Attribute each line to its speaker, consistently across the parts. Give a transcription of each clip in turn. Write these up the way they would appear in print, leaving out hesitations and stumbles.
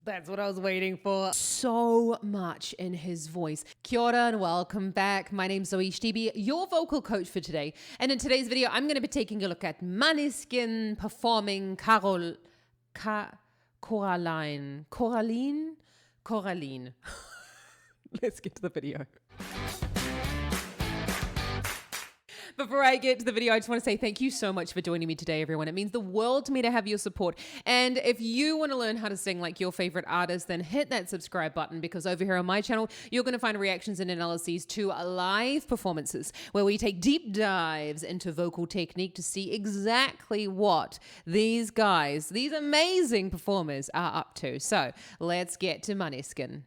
Speaker 1: That's what I was waiting for. So much in his voice. Kia ora and welcome back. My name's Zoe Shtibi, your vocal coach for today. And in today's video, I'm going to be taking a look at Måneskin performing Coraline. Coraline. Let's get to the video. Before I get to the video, I just want to say thank you so much for joining me today, everyone. It means the world to me to have your support. And if you want to learn how to sing like your favorite artist, then hit that subscribe button, because over here on my channel, you're going to find reactions and analyses to live performances where we take deep dives into vocal technique to see exactly what these guys, these amazing performers are up to. So let's get to Måneskin.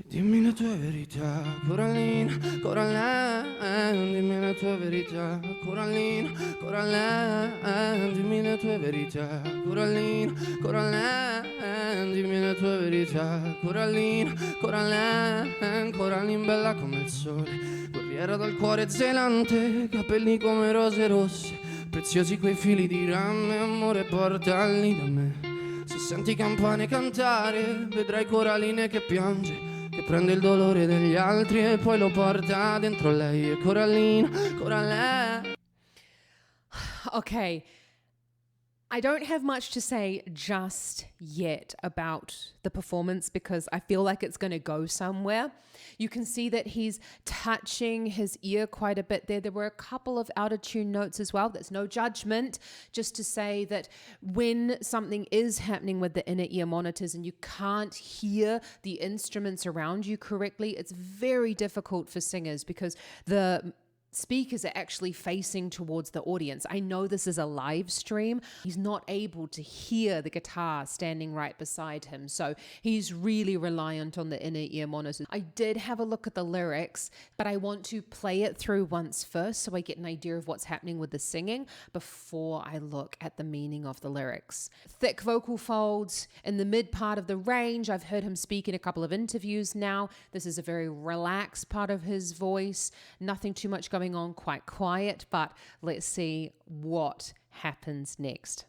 Speaker 2: Dimmi le tue verità, Coraline, Coraline, dimmi le tue verità, Coraline, Coraline, dimmi le tue verità, Coraline, Coraline, dimmi le tue verità, Coraline, Coraline, Coraline bella come il sole, guerriera dal cuore zelante, capelli come rose rosse, preziosi quei fili di rame, amore portali da me. Se senti campane cantare, vedrai Coraline che piange, che prende il dolore degli altri e poi lo porta dentro lei. E Coraline, Coraline.
Speaker 1: Okay. I don't have much to say just yet about the performance because I feel like it's going to go somewhere. You can see that he's touching his ear quite a bit there. There were a couple of out of tune notes as well. There's no judgment, just to say that when something is happening with the inner ear monitors and you can't hear the instruments around you correctly, it's very difficult for singers because the speakers are actually facing towards the audience. I know this is a live stream. He's not able to hear the guitar standing right beside him. So he's really reliant on the inner ear monitors. I did have a look at the lyrics, but I want to play it through once first so I get an idea of what's happening with the singing before I look at the meaning of the lyrics. Thick vocal folds in the mid part of the range. I've heard him speak in a couple of interviews now. This is a very relaxed part of his voice. Nothing too much going on, quite quiet, but let's see what happens next.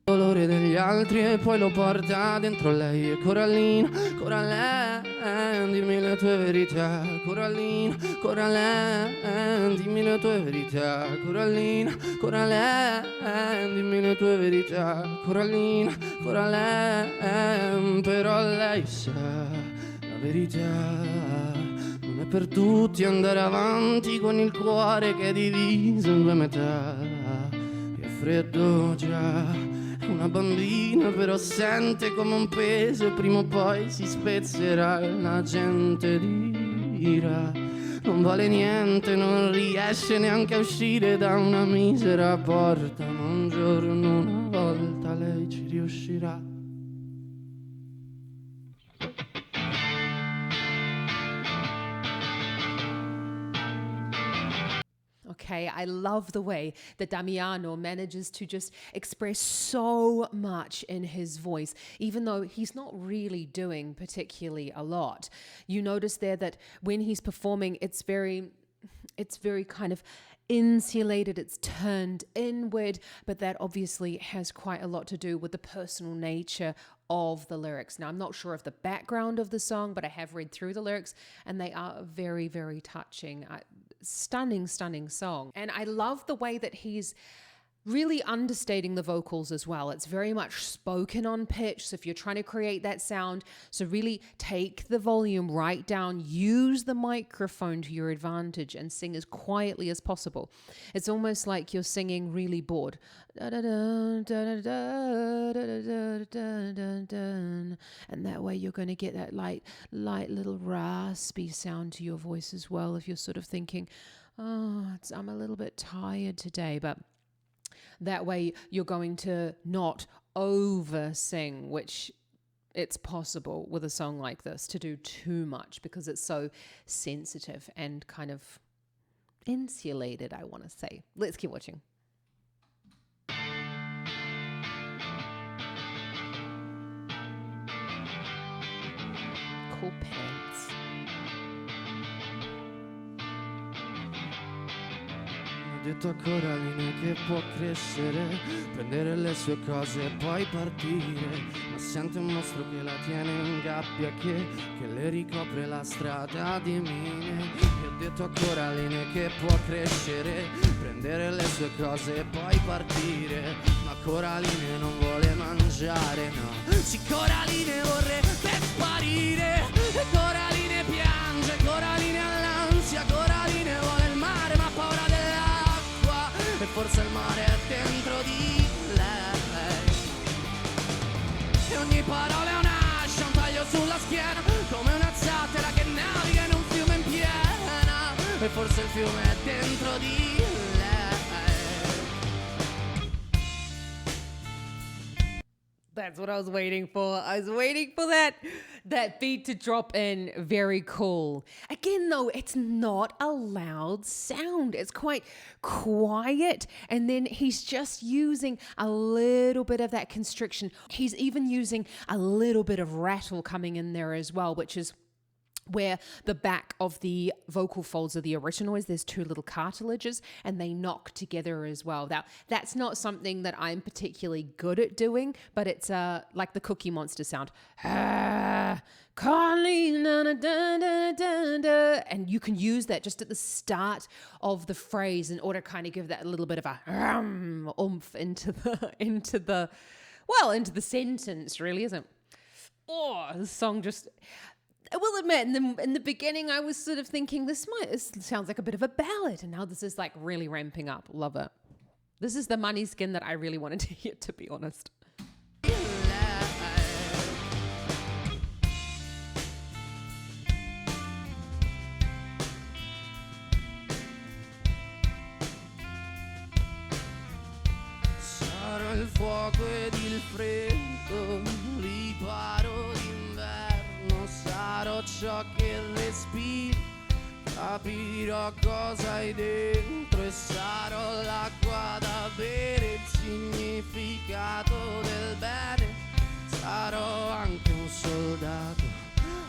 Speaker 2: Dolore degli altri e poi lo porta dentro lei. E Coraline, Coraline, dimmi le tue verità. Coraline, Coraline, dimmi le tue verità. Coraline, Coraline, dimmi le tue verità. Coraline, Coraline, però lei sa la verità. Non è per tutti andare avanti con il cuore che è diviso in due metà. È freddo già, è una bambina però sente come un peso e prima o poi si spezzerà e la gente dirà non vale niente, non riesce neanche a uscire da una misera porta, ma un giorno una volta lei ci riuscirà.
Speaker 1: Okay, I love the way that Damiano manages to just express so much in his voice, even though he's not really doing particularly a lot. You notice there that when he's performing, it's very kind of insulated, it's turned inward, but that obviously has quite a lot to do with the personal nature of the lyrics. Now, I'm not sure of the background of the song, but I have read through the lyrics and they are very, very touching. Stunning song. And I love the way that he's really understating the vocals as well. It's very much spoken on pitch. So if you're trying to create that sound, so really take the volume right down, use the microphone to your advantage and sing as quietly as possible. It's almost like you're singing really bored. And that way you're going to get that light little raspy sound to your voice as well. If you're sort of thinking, I'm a little bit tired today, but that way you're going to not over sing, which it's possible with a song like this to do too much because it's so sensitive and kind of insulated, I want to say. Let's keep watching. Cool pants.
Speaker 2: detto a Coraline che può crescere, prendere le sue cose e poi partire, ma sente un mostro che la tiene in gabbia, che le ricopre la strada di mine. Gli ho detto a Coraline che può crescere, prendere le sue cose e poi partire, ma Coraline non vuole mangiare, no. Sì, Coraline vorrebbe sparire, e Coraline piange, Coraline ha l'ansia, Coraline vuole il mare ma ha paura dell'acqua, e forse il mare è dentro di lei. E ogni parola è un'ascia, un taglio sulla schiena, come una zattera che naviga in un fiume in piena, e forse il fiume è dentro di lei.
Speaker 1: That's what I was waiting for. I was waiting for that beat to drop in. Very cool. Again, though, it's not a loud sound. It's quite quiet. And then he's just using a little bit of that constriction. He's even using a little bit of rattle coming in there as well, which is where the back of the vocal folds of the original is. There's two little cartilages and they knock together as well. Now, that's not something that I'm particularly good at doing, but it's like the Cookie Monster sound. Coraline, and you can use that just at the start of the phrase in order to kind of give that a little bit of a oomph into the sentence, really, isn't it? Oh, the song just... I will admit, in the beginning, I was sort of thinking, this sounds like a bit of a ballad, and now this is like really ramping up. Love it. This is the Måneskin that I really wanted to hear, to be honest.
Speaker 2: Sarò il fuoco ed il freddo, riparo d'inverno, sarò ciò che respiri, capirò cosa hai dentro e sarò l'acqua da bere, il significato del bene, sarò anche un soldato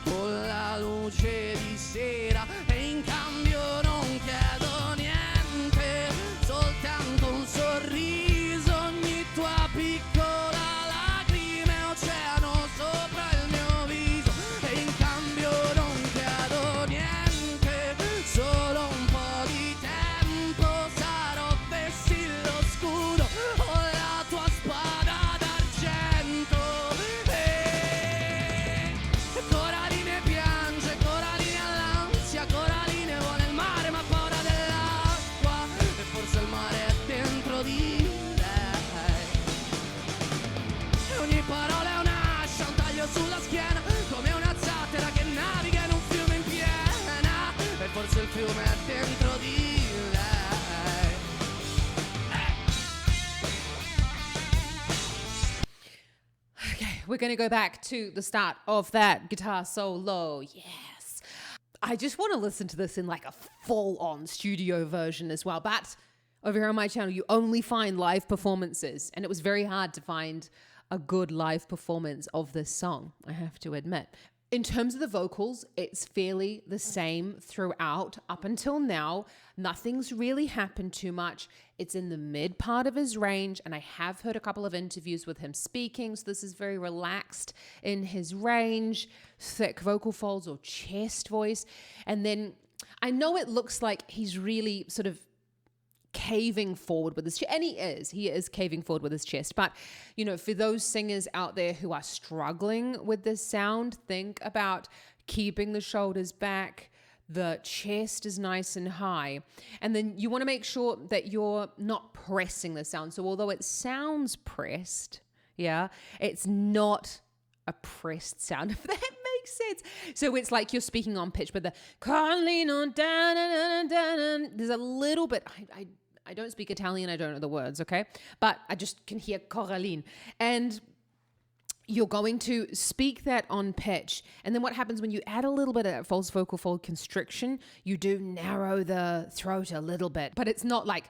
Speaker 2: con la luce di sera e in cambio non chiedo niente, soltanto un sorriso, ogni tua piccola lacrima è oceano sopra il mio viso e in cambio non chiedo niente, solo un po' di tempo, sarò vessillo scudo o la tua spada d'argento. E Coraline piange, Coraline ha l'ansia, Coraline vuole il mare ma ha paura dell'acqua e forse il mare è dentro di lei. E ogni parola è un'ascia, un taglio sulla schiena, come una zattera che naviga in un fiume in piena e forse il fiume è dentro di lei.
Speaker 1: Okay, we're going to go back to the start of that guitar solo. Yes. I just want to listen to this in like a full-on studio version as well. But over here on my channel, you only find live performances. And it was very hard to find a good live performance of this song, I have to admit. In terms of the vocals, it's fairly the same throughout up until now. Nothing's really happened too much. It's in the mid part of his range, and I have heard a couple of interviews with him speaking, so this is very relaxed in his range, thick vocal folds or chest voice. And then I know it looks like he's really sort of caving forward with his chest, and he is caving forward with his chest. But, you know, for those singers out there who are struggling with this sound, think about keeping the shoulders back, the chest is nice and high, and then you want to make sure that you're not pressing the sound. So although it sounds pressed, yeah, it's not a pressed sound, if that makes sense. So it's like you're speaking on pitch, but the Coraline on there's a little bit, I don't speak Italian, I don't know the words, okay? But I just can hear Coraline. And you're going to speak that on pitch. And then what happens when you add a little bit of false vocal fold constriction, you do narrow the throat a little bit. But it's not like,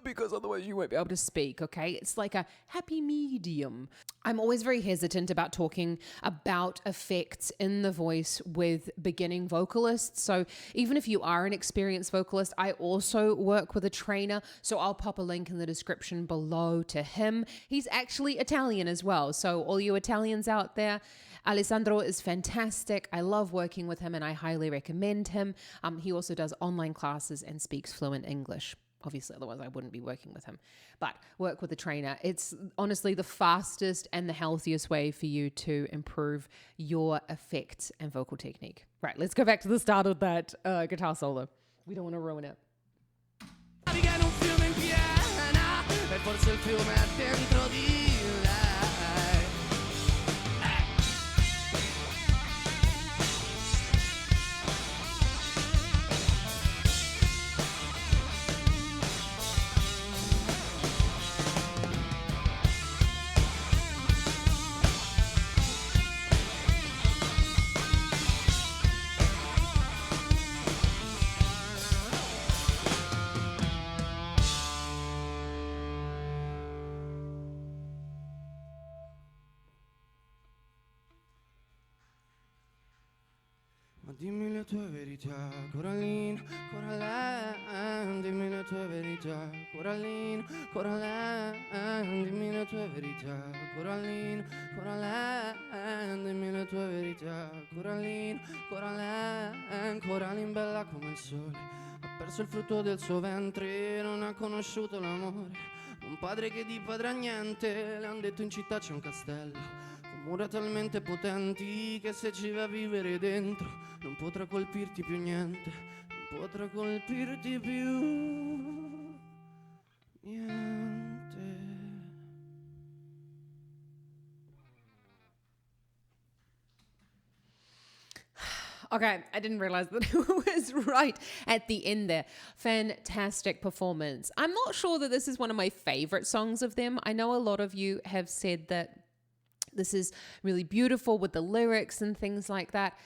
Speaker 1: because otherwise you won't be able to speak, okay? It's like a happy medium. I'm always very hesitant about talking about effects in the voice with beginning vocalists. So even if you are an experienced vocalist, I also work with a trainer. So I'll pop a link in the description below to him. He's actually Italian as well. So all you Italians out there, Alessandro is fantastic. I love working with him and I highly recommend him. He also does online classes and speaks fluent English. Obviously, otherwise I wouldn't be working with him. But work with a trainer. It's honestly the fastest and the healthiest way for you to improve your effect and vocal technique. Right, let's go back to the start of that guitar solo. We don't want to ruin it.
Speaker 2: Ma dimmi le tue verità, Coraline, Coraline, dimmi le tue verità, Coraline, Coraline, dimmi le tue verità, Coraline, Coraline, dimmi le tue verità, Coraline, Coraline, Coraline bella come il sole, ha perso il frutto del suo ventre, non ha conosciuto l'amore, un padre che di padre ha niente, le han detto in città c'è un castello, mura talmente potenti che se ci va a vivere dentro non potrà colpirti più niente, non potrà colpirti più niente.
Speaker 1: Okay, I didn't realize that it was right at the end there. Fantastic performance. I'm not sure that this is one of my favorite songs of them. I know a lot of you have said that this is really beautiful with the lyrics and things like that.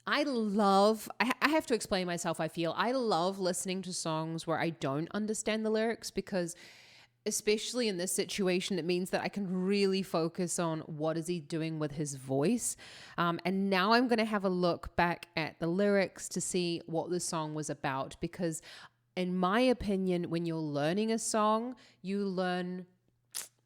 Speaker 1: I have to explain myself, I feel. I love listening to songs where I don't understand the lyrics because especially in this situation, it means that I can really focus on what is he doing with his voice. And now I'm going to have a look back at the lyrics to see what the song was about because in my opinion, when you're learning a song, you learn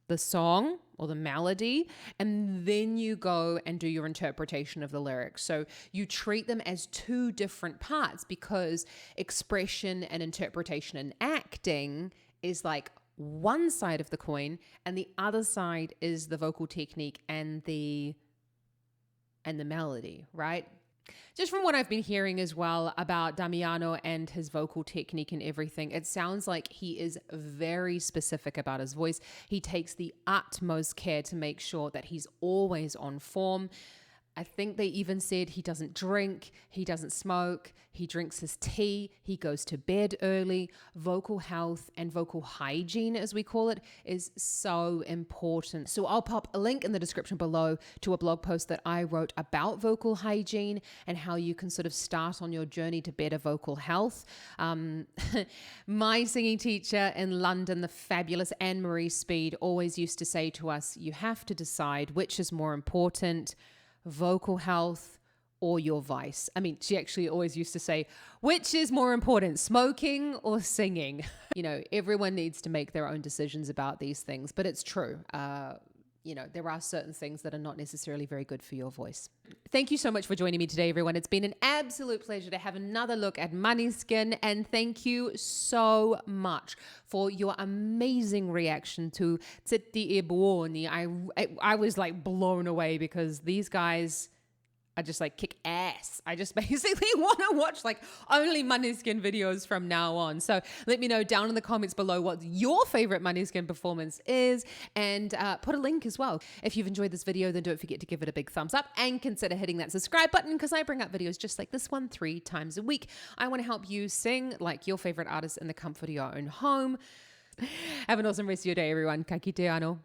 Speaker 1: the song or the melody, and then you go and do your interpretation of the lyrics. So you treat them as two different parts because expression and interpretation and acting is like one side of the coin, and the other side is the vocal technique and the melody, right? Just from what I've been hearing as well about Damiano and his vocal technique and everything, it sounds like he is very specific about his voice. He takes the utmost care to make sure that he's always on form. I think they even said he doesn't drink, he doesn't smoke, he drinks his tea, he goes to bed early. Vocal health and vocal hygiene, as we call it, is so important. So I'll pop a link in the description below to a blog post that I wrote about vocal hygiene and how you can sort of start on your journey to better vocal health. My singing teacher in London, the fabulous Anne-Marie Speed, always used to say to us, you have to decide which is more important, vocal health or your vice. I mean, she actually always used to say, which is more important, smoking or singing? You know, everyone needs to make their own decisions about these things, but it's true. You know, there are certain things that are not necessarily very good for your voice. Thank you so much for joining me today, everyone. It's been an absolute pleasure to have another look at Måneskin, and thank you so much for your amazing reaction to Zitti e Buoni. I was like blown away because these guys I just like kick ass. I just basically want to watch like only Måneskin videos from now on. So let me know down in the comments below what your favorite Måneskin performance is, and put a link as well. If you've enjoyed this video, then don't forget to give it a big thumbs up and consider hitting that subscribe button because I bring up videos just like this one 3 times a week. I want to help you sing like your favorite artist in the comfort of your own home. Have an awesome rest of your day, everyone. Ka kite ano.